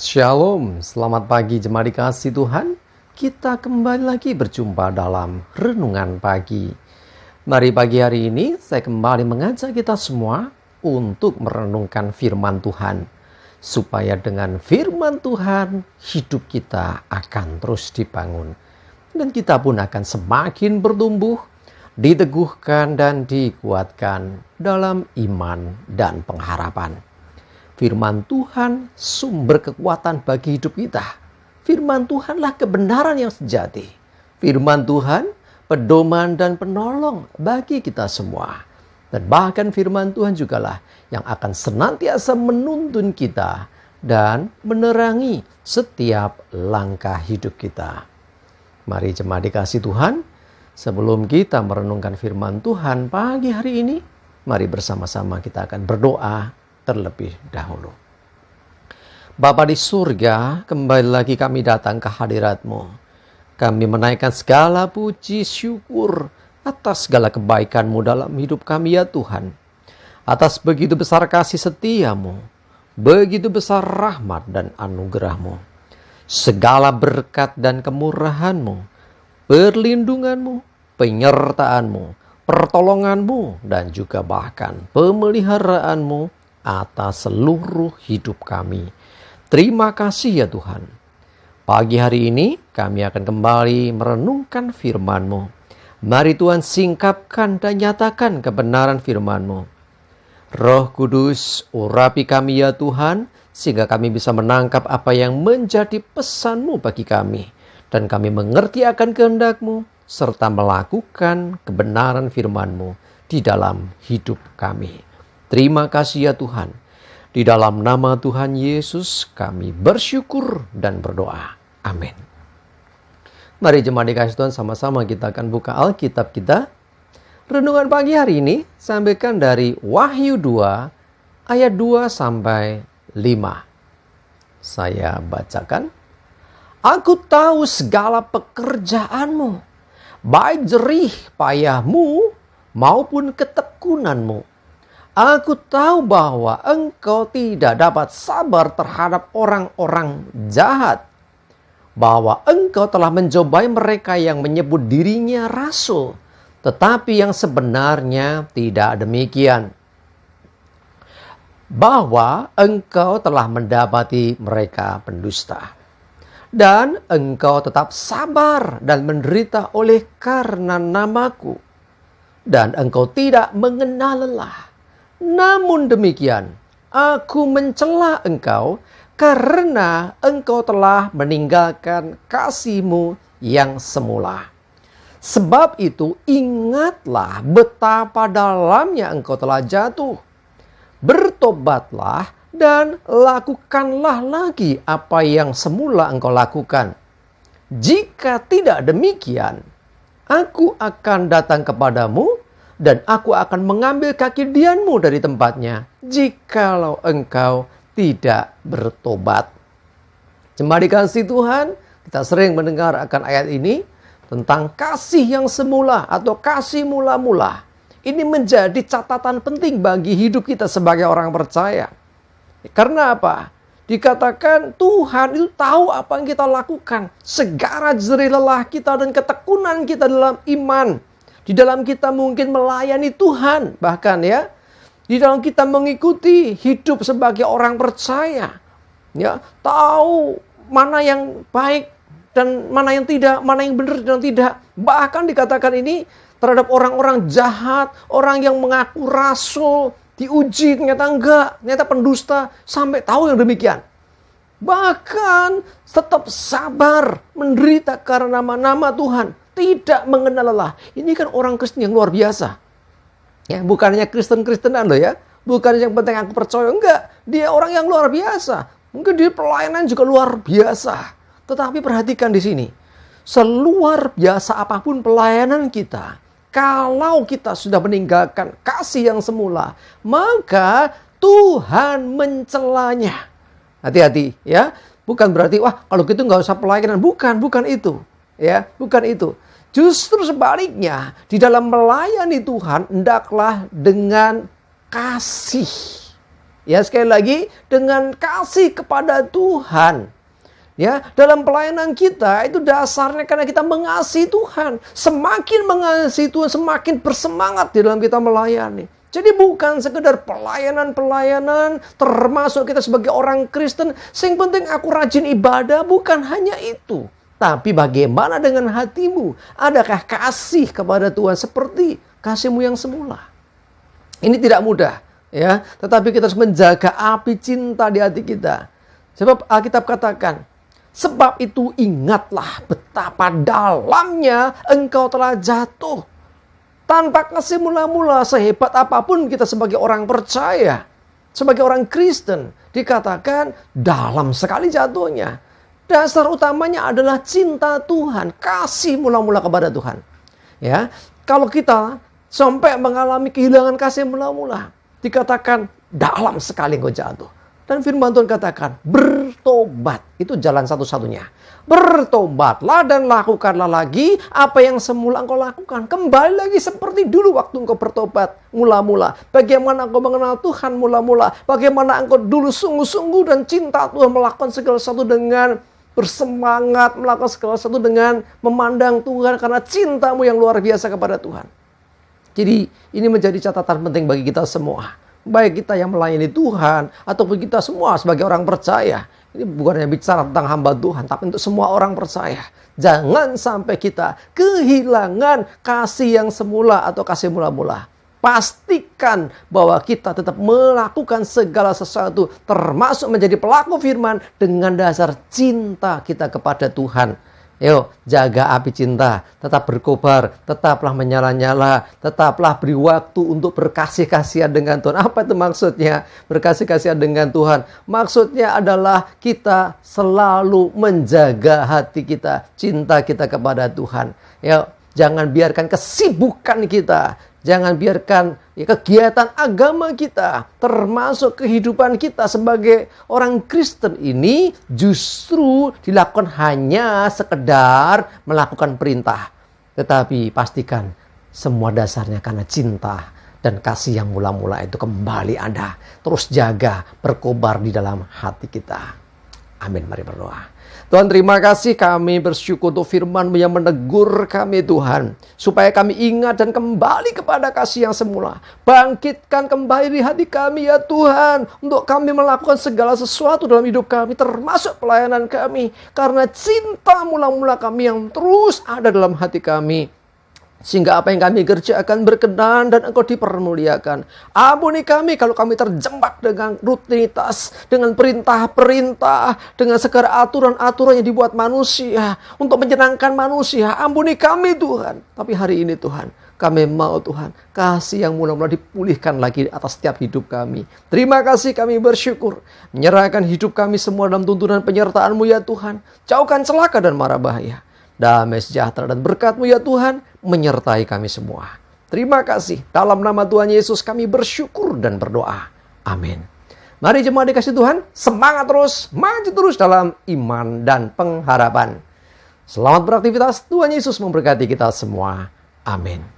Shalom, selamat pagi jemaat dikasih Tuhan. Kita kembali lagi berjumpa dalam Renungan Pagi. Mari pagi hari ini saya kembali mengajak kita semua untuk merenungkan firman Tuhan. Supaya dengan firman Tuhan hidup kita akan terus dibangun. Dan kita pun akan semakin bertumbuh, diteguhkan dan dikuatkan dalam iman dan pengharapan. Firman Tuhan sumber kekuatan bagi hidup kita. Firman Tuhanlah kebenaran yang sejati. Firman Tuhan pedoman dan penolong bagi kita semua. Dan bahkan firman Tuhan jugalah yang akan senantiasa menuntun kita dan menerangi setiap langkah hidup kita. Mari jemaat dikasih Tuhan, sebelum kita merenungkan firman Tuhan pagi hari ini, mari bersama-sama kita akan berdoa terlebih dahulu. Bapa di surga, kembali lagi kami datang ke hadirat-Mu. Kami menaikkan segala puji syukur atas segala kebaikan-Mu dalam hidup kami ya Tuhan. Atas begitu besar kasih setia-Mu, begitu besar rahmat dan anugerah-Mu. Segala berkat dan kemurahan-Mu, perlindungan-Mu, penyertaan-Mu, pertolongan-Mu, dan juga bahkan pemeliharaan-Mu atas seluruh hidup kami. Terima kasih ya Tuhan. Pagi hari ini kami akan kembali merenungkan firman-Mu. Mari Tuhan singkapkan dan nyatakan kebenaran firman-Mu. Roh Kudus urapi kami ya Tuhan, sehingga kami bisa menangkap apa yang menjadi pesan-Mu bagi kami. Dan kami mengerti akan kehendak-Mu, serta melakukan kebenaran firman-Mu di dalam hidup kami. Terima kasih ya Tuhan. Di dalam nama Tuhan Yesus kami bersyukur dan berdoa. Amin. Mari jemaat dikasih Tuhan, sama-sama kita akan buka Alkitab kita. Renungan pagi hari ini sampaikan dari Wahyu 2 ayat 2 sampai 5. Saya bacakan. Aku tahu segala pekerjaanmu, baik jerih payahmu maupun ketekunanmu. Aku tahu bahwa engkau tidak dapat sabar terhadap orang-orang jahat. Bahwa engkau telah mencobai mereka yang menyebut dirinya rasul. Tetapi yang sebenarnya tidak demikian. Bahwa engkau telah mendapati mereka pendusta. Dan engkau tetap sabar dan menderita oleh karena namaku. Dan engkau tidak mengenal lelah. Namun demikian, aku mencela engkau karena engkau telah meninggalkan kasih-Mu yang semula. Sebab itu ingatlah betapa dalamnya engkau telah jatuh. Bertobatlah dan lakukanlah lagi apa yang semula engkau lakukan. Jika tidak demikian, aku akan datang kepadamu dan aku akan mengambil kaki dianmu dari tempatnya, jikalau engkau tidak bertobat. Jemaat dikasih Tuhan, kita sering mendengar akan ayat ini tentang kasih yang semula atau kasih mula-mula. Ini menjadi catatan penting bagi hidup kita sebagai orang percaya. Karena apa? Dikatakan Tuhan itu tahu apa yang kita lakukan. Segala jerih lelah kita dan ketekunan kita dalam iman. Di dalam kita mungkin melayani Tuhan, bahkan ya, di dalam kita mengikuti hidup sebagai orang percaya, ya, tahu mana yang baik dan mana yang tidak, mana yang benar dan tidak. Bahkan dikatakan ini terhadap orang-orang jahat, orang yang mengaku rasul, diuji ternyata enggak, ternyata pendusta, sampai tahu yang demikian. Bahkan tetap sabar menderita karena nama Tuhan. Tidak mengenal lelah. Ini kan orang Kristen yang luar biasa. Ya, bukannya Kristen-Kristenan loh ya. Bukan yang penting aku percaya. Enggak. Dia orang yang luar biasa. Mungkin dia pelayanan juga luar biasa. Tetapi perhatikan di sini. Seluar biasa apapun pelayanan kita, kalau kita sudah meninggalkan kasih yang semula, maka Tuhan mencelanya. Hati-hati ya. Bukan berarti, wah kalau gitu nggak usah pelayanan. Bukan itu. Ya, bukan itu. Justru sebaliknya, di dalam melayani Tuhan, hendaklah dengan kasih. Ya, sekali lagi, dengan kasih kepada Tuhan. Ya, dalam pelayanan kita itu dasarnya karena kita mengasihi Tuhan. Semakin mengasihi Tuhan, semakin bersemangat di dalam kita melayani. Jadi bukan sekedar pelayanan-pelayanan, termasuk kita sebagai orang Kristen, yang penting aku rajin ibadah, bukan hanya itu. Tapi bagaimana dengan hatimu? Adakah kasih kepada Tuhan seperti kasihmu yang semula? Ini tidak mudah, ya. Tetapi kita harus menjaga api cinta di hati kita. Sebab Alkitab katakan, sebab itu ingatlah betapa dalamnya engkau telah jatuh. Tanpa kasih mula-mula, sehebat apapun kita sebagai orang percaya, sebagai orang Kristen, dikatakan dalam sekali jatuhnya. Dasar utamanya adalah cinta Tuhan, kasih mula-mula kepada Tuhan. Ya, kalau kita sampai mengalami kehilangan kasih mula-mula, dikatakan dalam sekali engkau jatuh. Dan firman Tuhan katakan, bertobat. Itu jalan satu-satunya. Bertobatlah dan lakukanlah lagi apa yang semula engkau lakukan. Kembali lagi seperti dulu waktu engkau bertobat mula-mula. Bagaimana engkau mengenal Tuhan mula-mula. Bagaimana engkau dulu sungguh-sungguh dan cinta Tuhan, melakukan segala sesuatu dengan bersemangat, melakukan segala sesuatu dengan memandang Tuhan karena cintamu yang luar biasa kepada Tuhan. Jadi ini menjadi catatan penting bagi kita semua. Baik kita yang melayani Tuhan ataupun kita semua sebagai orang percaya. Ini bukan hanya bicara tentang hamba Tuhan, tapi untuk semua orang percaya. Jangan sampai kita kehilangan kasih yang semula atau kasih mula-mula. Pastikan bahwa kita tetap melakukan segala sesuatu, termasuk menjadi pelaku firman dengan dasar cinta kita kepada Tuhan. Yuk, jaga api cinta, tetap berkobar, tetaplah menyala-nyala, tetaplah beri waktu untuk berkasih-kasihan dengan Tuhan. Apa itu maksudnya? Berkasih-kasihan dengan Tuhan. Maksudnya adalah kita selalu menjaga hati kita, cinta kita kepada Tuhan. Yuk, jangan biarkan kesibukan kita, jangan biarkan kegiatan agama kita, termasuk kehidupan kita sebagai orang Kristen ini justru dilakukan hanya sekedar melakukan perintah. Tetapi pastikan semua dasarnya karena cinta dan kasih yang mula-mula itu kembali ada. Terus jaga, berkobar di dalam hati kita. Amin, mari berdoa. Tuhan, terima kasih, kami bersyukur untuk firman-Mu yang menegur kami Tuhan. Supaya kami ingat dan kembali kepada kasih yang semula. Bangkitkan kembali di hati kami ya Tuhan. Untuk kami melakukan segala sesuatu dalam hidup kami, termasuk pelayanan kami. Karena cinta mula-mula kami yang terus ada dalam hati kami. Sehingga apa yang kami kerjakan berkenan dan Engkau dipermuliakan. Ampuni kami kalau kami terjebak dengan rutinitas, dengan perintah-perintah, dengan segala aturan-aturan yang dibuat manusia untuk menyenangkan manusia. Ampuni kami Tuhan. Tapi hari ini Tuhan, kami mau Tuhan, kasih yang mula-mula dipulihkan lagi atas setiap hidup kami. Terima kasih, kami bersyukur. Menyerahkan hidup kami semua dalam tuntunan penyertaan-Mu ya Tuhan. Jauhkan celaka dan mara bahaya. Damai sejahtera dan berkat-Mu ya Tuhan menyertai kami semua. Terima kasih. Dalam nama Tuhan Yesus kami bersyukur dan berdoa. Amin. Mari jemaat dikasih Tuhan, semangat terus, maju terus dalam iman dan pengharapan. Selamat beraktivitas. Tuhan Yesus memberkati kita semua. Amin.